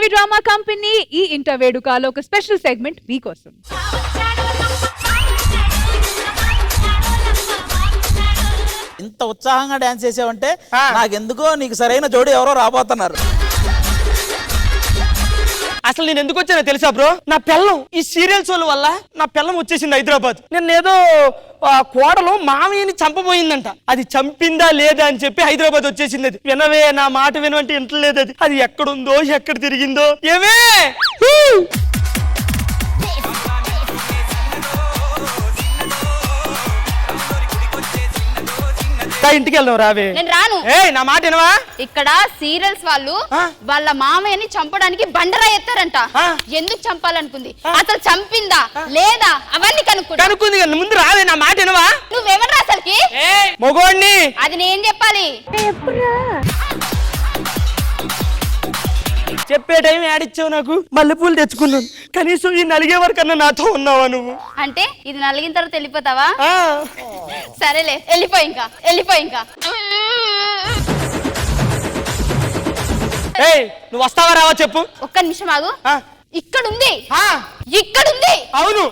Sridevi drama company ఈ ఇంటర్వేడుకలో ఒక special segment మీకోసం. ఇంత ఉత్సాహంగా డాన్స్ చేసావంటే నాకెందుకో నీకు సరైన జోడి ఎవరో రాబోతున్నారు. అసలు నేను ఎందుకు వచ్చానో తెలుసా బ్రో? నా పిల్లం ఈ సీరియల్స్ వల్ల నా పిల్లం వచ్చేసింది హైదరాబాద్. నేను ఏదో కోడలు మామయ్యని చంపబోయిందంట, అది చంపిందా లేదా అని చెప్పి హైదరాబాద్ వచ్చేసింది. అది వినవే, నా మాట వినవంటే ఇంటలేదు. అది ఎక్కడుందో ఎక్కడ తిరిగిందో ఏమే. ఇంటికి వెళ్దాం రావే. నేను రాను. నా మాట వినవా? ఇక్కడ సీరియల్స్ వాళ్ళు వాళ్ళ మామయ్యని చంపడానికి బండరా ఎత్తారంట. ఎందుకు చంపాలనుకుంది, అసలు చంపిందా లేదా అవన్నీ కనుక్కుంది. ముందు రావే, నా మాట వినవా? నువ్వేమన్నా అసలుకి మొగోడిని అది నేను చెప్పాలి. చెప్పే టైం యాడిచ్చావు నాకు. మల్లెపూలు తెచ్చుకున్నాను, కనీసం ఈ నలిగే వరకన్నా నాతో ఉన్నావా నువ్వు? అంటే ఇది నలిగిన తర్వాత వెళ్ళిపోతావా? సరేలే, వెళ్ళిపోయి ఇంకా నువ్వు వస్తావా రావా చెప్పు. ఒక్క నిమిషం ఆగు. ఇక్కడుంది. అవును,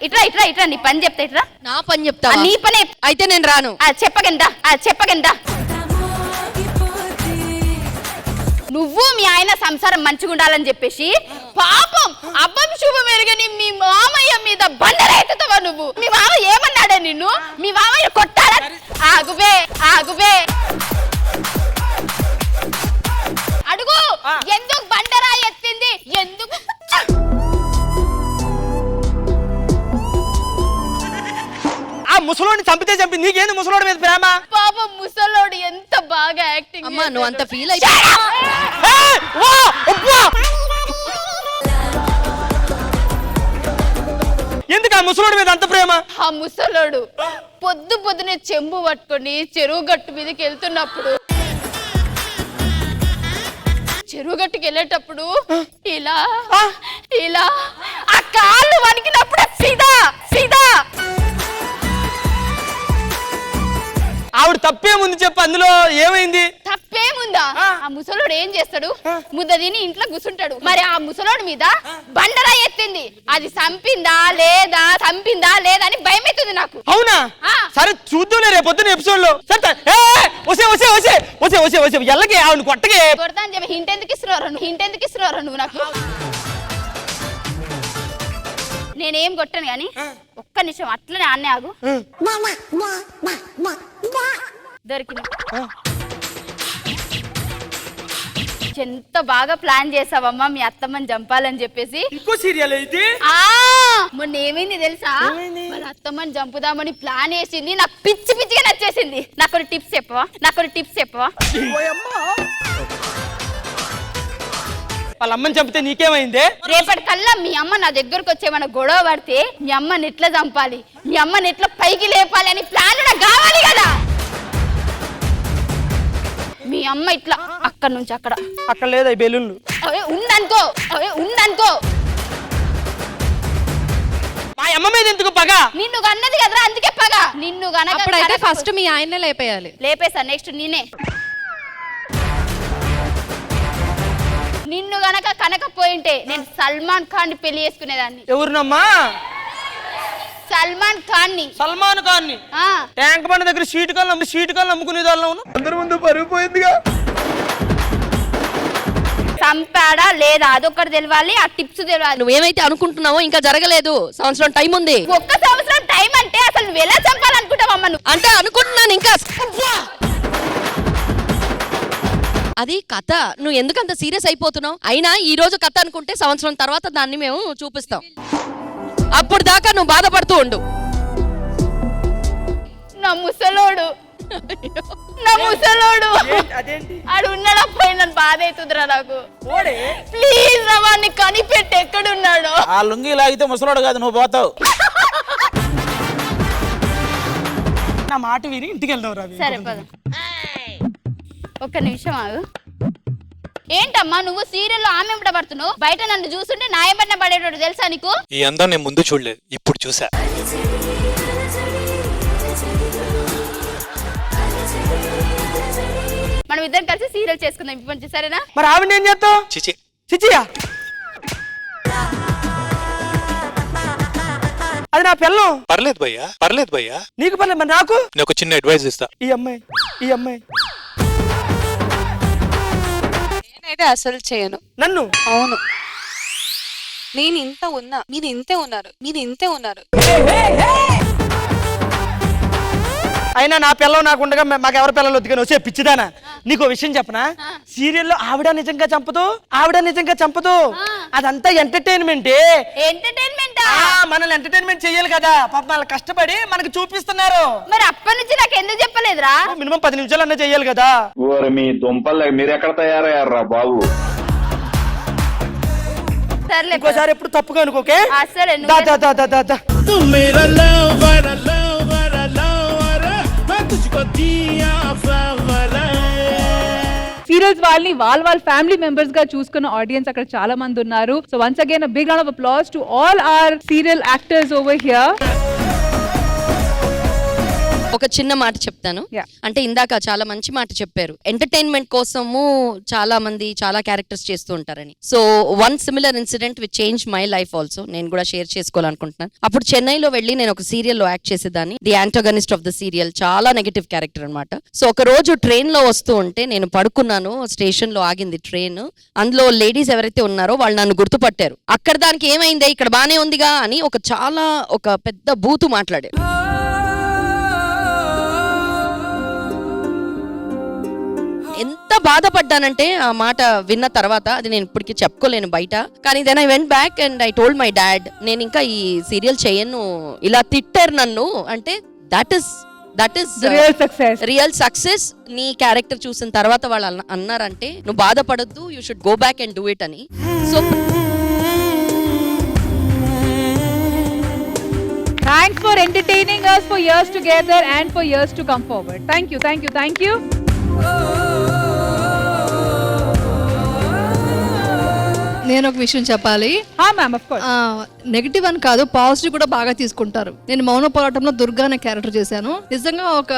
ఇట్రా నీ పని చెప్తా. ఇట్రా. నా పని చెప్తా? నీ పనే అయితే నేను రాను. చెప్పగందా నువ్వు మీ ఆయన సంసారం మంచిగా ఉండాలని చెప్పేసి పాపం అబ్బం శుభం ఎరగని మీ మామయ్య మీద బండరా ఎత్తుతావా నువ్వు? మీ మామయ్య ఏమన్నాడే నిన్ను? మీ మామయ్య కొట్టాడా? ఆగుబే అడుగు. ఎందుకు బండరా ఎత్తింది? ఎందుకు? ఆ ముసలోడిని చంపితే చంపి నీకేంది ముసలోడి మీద ప్రేమ? పాపం ముసలోడు ఎంత బాగా యాక్టింగ్. అమ్మా నువ్వు అంత ఫీల్ అయితే ఎందుకు ఆ ముసలోడి మీద అంత ప్రేమ? ఆ ముసలోడు పొద్దునే చెంబు పట్టుకొని చెరువు గట్టు మీదకి వెళ్తున్నప్పుడు, చెరువు గట్టుకి వెళ్ళేటప్పుడు ఇలా ఆ కాళ్ళు వణికినప్పుడు సీదా ఆవిడ తప్పేముంది చెప్పు, అందులో ఏమైంది? తప్పేముందా? ఆ ముసలోడు ఏం చేస్తాడు? ముద్ద తిని ఇంట్లో కూర్చుంటాడు. మరి ఆ ముసలోడు మీద బండరా ఎత్తింది. అది చంపిందా లేదా అని భయం అవుతుంది నాకు. అవునా? సరే చూద్దాంలే రేపు పొద్దున్న ఎపిసోడ్ లో. వచ్చే ఎల్లకి ఆవిడ కొట్టగే కొడతా అని చెప్పి హింట్ ఎందుకు ఇస్తున్నారు నువ్వు నాకు? నేనేం కొట్టాను గాని ఒక్క నిమిషం అట్లనే అన్నే ఆగు. దొరికింది. ఎంత బాగా ప్లాన్ చేసావమ్మా మీ అత్తమ్మని చంపాలని చెప్పేసి. ఇంకో సీరియల్ అయితే మొన్న ఏమైంది తెలుసా? వాళ్ళ అత్తమ్మని చంపుదామని ప్లాన్ వేసింది. నాకు పిచ్చిగా నచ్చేసింది. నాకు కొన్ని టిప్స్ చెప్పవా? వాళ్ళ అమ్మని చంపితే నీకేమైంది? రేపటికల్లా మీ అమ్మ నా దగ్గరకు వచ్చేమన్నా గొడవ పడితే మీ అమ్మని ఎట్లా చంపాలి, మీ అమ్మని ఎట్లా పైకి లేపాలి అని ప్లాన్ నాకు కావాలి కదా. మీ అమ్మ ఇట్లా అక్కడ నుంచి అక్కడ లేదా బెలూన్లు ఉందనుకో. మా అమ్మ మీద ఎందుకు పగ? నిన్ను అన్నది కదరా, అందుకే పగ. నిన్ను అప్పుడైతే ఫస్ట్ మీ ఆయన్నే లేపేయాలి. లేపేసా, నెక్స్ట్ నేనే. నిన్ను కనకపోయింటే నేను సల్మాన్ ఖాన్ ని పెళ్లి చేసుకునేదాన్ని. ఎవరినమ్మా? సల్మాన్ ఖాన్ ని. ట్యాంక్ బండ్ దగ్గర షీట్ కాళ్ళు అమ్ముకునే వాళ్ళం. అందరి ముందు పరుగు పోయిందిగా. చంపాడా లేదా అదొక్కటి తెలియాలి, ఆ టిప్స్ తెలియాలి. నువ్వేమైతే అనుకుంటున్నావో ఇంకా జరగలేదు, సంవత్సరం టైం ఉంది. ఒక్క సంవత్సరం టైం అంటే అసలు నువ్వు ఎలా చంపాలనుకుంటావమ్మా? నువ్వు అంటే అనుకుంటున్నాను ఇంకా. అది కథ, నువ్వు ఎందుకు అంత సీరియస్ అయిపోతున్నావు? అయినా ఈ రోజు కథ అనుకుంటే సంవత్సరం తర్వాత దాన్ని మేము చూపిస్తాం. అప్పుడు దాకా నువ్వు బాధపడుతూ ఉండు. నా ముసలోడు ఆడు ఉన్నాడా పోయి నన్ను బాధ అవుతుందిరా నాకు. ప్లీజ్ రా, వాడిని కనిపెట్టి ఎక్కడున్నాడు. ఆ లుంగి లాగితే ముసలోడు కాదు, నువ్వు పోతావు. నా మాట విని ఇంటికి వెళ్దాం రా. సరే పద. ఒక్క నిమిషం ఆగు. ఏంటమ్మా నువ్వు సీరియల్లో ఆమె ఎంబట పడుతున్నావు? బయట నన్ను చూస్తుంటే నా ఎంబడిన పడేటోడు తెలుసా నీకు? ఈ అందం నేను ముందు చూడలేదు, ఇప్పుడు చూసా. మనం ఇద్దరం కలిసి సీరియల్ చేసుకుందాం ఇప్పుడు, సరేనా? మరి ఆవిడ ఏం చేస్తావు? చిచి చిచ్చియా అది నా పిల్లం. పర్లేదు భయ్యా నీకు పర్లేదు, మరి నాకు నేను ఒక చిన్న అడ్వైస్ ఇస్తా. ఈ అమ్మాయి నేనైతే అసలు చేయను. నన్ను అవును, నేను ఇంత ఉన్నా, మీరు ఇంతే ఉన్నారు. అయినా నా పిల్లం నాకు ఉండగా మాకు ఎవరి పిల్లలు వద్దుకొని వచ్చే పిచ్చిదానా. నీకు విషయం చెప్పనా, సీరియల్లో ఆవిడ నిజంగా చంపదు, అదంతా ఎంటర్టైన్మెంట్. మనల్ని ఎంటర్టైన్మెంట్ చెయ్యాలి కదా, పాప వాళ్ళు కష్టపడి మనకి చూపిస్తున్నారు. మరి అప్పటి నుంచి నాకు ఎందుకు చెప్పలేదురా? మినిమం 10 నిమిషాలు అన్నా చెయ్యాలి కదా. మీ దుంపలు మీరెక్కడ తయారయ్యారా బాబు? సర్లే, ఇంకోసారి ఎప్పుడు తప్పుగా అనుకోకే. సరే దా. సీరియల్స్ వాళ్ళని వాళ్ళ ఫ్యామిలీ మెంబర్స్ గా చూసుకున్న ఆడియన్స్ అక్కడ చాలా మంది ఉన్నారు. So once again a big round of applause to all our serial actors over here. ఒక చిన్న మాట చెప్తాను. Yeah. అంటే ఇందాక చాలా మంచి మాట చెప్పారు, ఎంటర్టైన్మెంట్ కోసము చాలా మంది చాలా క్యారెక్టర్స్ చేస్తూ ఉంటారని. So one similar incident which change my life also, నేను కూడా షేర్ చేసుకోవాలనుకుంటున్నాను. అప్పుడు చెన్నైలో వెళ్ళి నేను ఒక సీరియల్లో యాక్ట్ చేసేదాన్ని, the antagonist of the serial, చాలా నెగటివ్ క్యారెక్టర్ అనమాట. సో ఒక రోజు ట్రైన్ లో వస్తూ ఉంటే నేను పడుకున్నాను, స్టేషన్ లో ఆగింది ట్రైన్. అందులో లేడీస్ ఎవరైతే ఉన్నారో వాళ్ళు నన్ను గుర్తుపట్టారు. అక్కడ దానికి ఏమైందే, ఇక్కడ బానే ఉందిగా అని ఒక పెద్ద బూతు మాట్లాడారు. ఎంత బాధపడ్డానంటే ఆ మాట విన్న తర్వాత, అది నేను ఇప్పటికీ చెప్పుకోలేను బయట. కానీ then I went back and I told my dad, నేను ఇంకా ఈ సీరియల్ చేయను, ఇలా తిట్టారు నన్ను అంటే దట్ ఈస్ రియల్ సక్సెస్. నీ క్యారెక్టర్ చూసిన తర్వాత వాళ్ళు అన్నారంటే నువ్వు బాధపడద్దు, you should go back and do it అని. So Thanks for entertaining us for years together and for years to come forward. Thank you. నేను ఒక విషయం చెప్పాలి. Ma'am, of course. నెగిటివ్ అని కాదు, పాజిటివ్ కూడా బాగా తీసుకుంటారు. నేను మౌన పోరాటంలో దుర్గా అనే క్యారెక్టర్ చేశాను. నిజంగా ఒక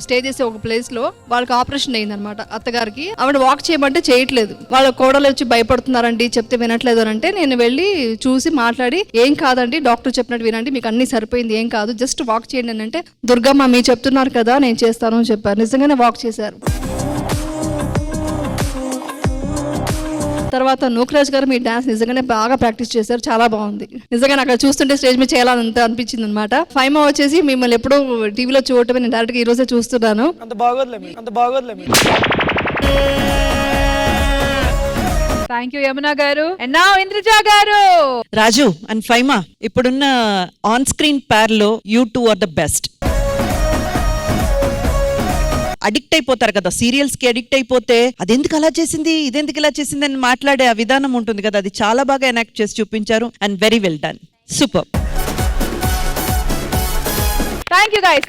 స్టే చేసే ఒక ప్లేస్ లో వాళ్ళకి ఆపరేషన్ అయింది అనమాట. అత్తగారికి ఆవిడ వాక్ చేయమంటే చేయట్లేదు. వాళ్ళ కోడలు వచ్చి భయపడుతున్నారండి, చెప్తే వినట్లేదు అని అంటే నేను వెళ్ళి చూసి మాట్లాడి, ఏం కాదండి, డాక్టర్ చెప్పినట్టు వినండి, మీకు అన్ని సరిపోయింది, ఏం కాదు, జస్ట్ వాక్ చేయండి అని అంటే, దుర్గమ్మ మీరు చెప్తున్నారు కదా నేను చేస్తాను అని చెప్పారు. నిజంగానే వాక్ చేశారు. తర్వాత నూకరాజ్ గారు మీ డాన్స్ నిజంగానే బాగా ప్రాక్టీస్ చేశారు, చాలా బాగుంది. నిజంగా నాకు చూస్తుంటే స్టేజ్ మీద చేయాలంత అనిపించింది అనమాట. ఫైమా వచ్చేసి మిమ్మల్ని ఎప్పుడూ టీవీలో చూడటమే, నేను డైరెక్ట్ గా ఈ రోజే చూస్తున్నాను. అంత బాగోదులే. Thank you, Yamuna garu. And now Indrija garu. Raju and Faima, ఇప్పుడున్న ఆన్ స్క్రీన్ పేర్ లో you two are the best. Addict అయిపోతారు కదా, సీరియల్స్ కి అడిక్ట్ అయిపోతే అదెందుకు అలా చేసింది, ఇదెందుకు ఇలా చేసింది అని మాట్లాడే ఆ విధానం ఉంటుంది కదా, అది చాలా బాగా ఎనాక్ట్ చేసి చూపించారు. And very well done, super. Thank you guys.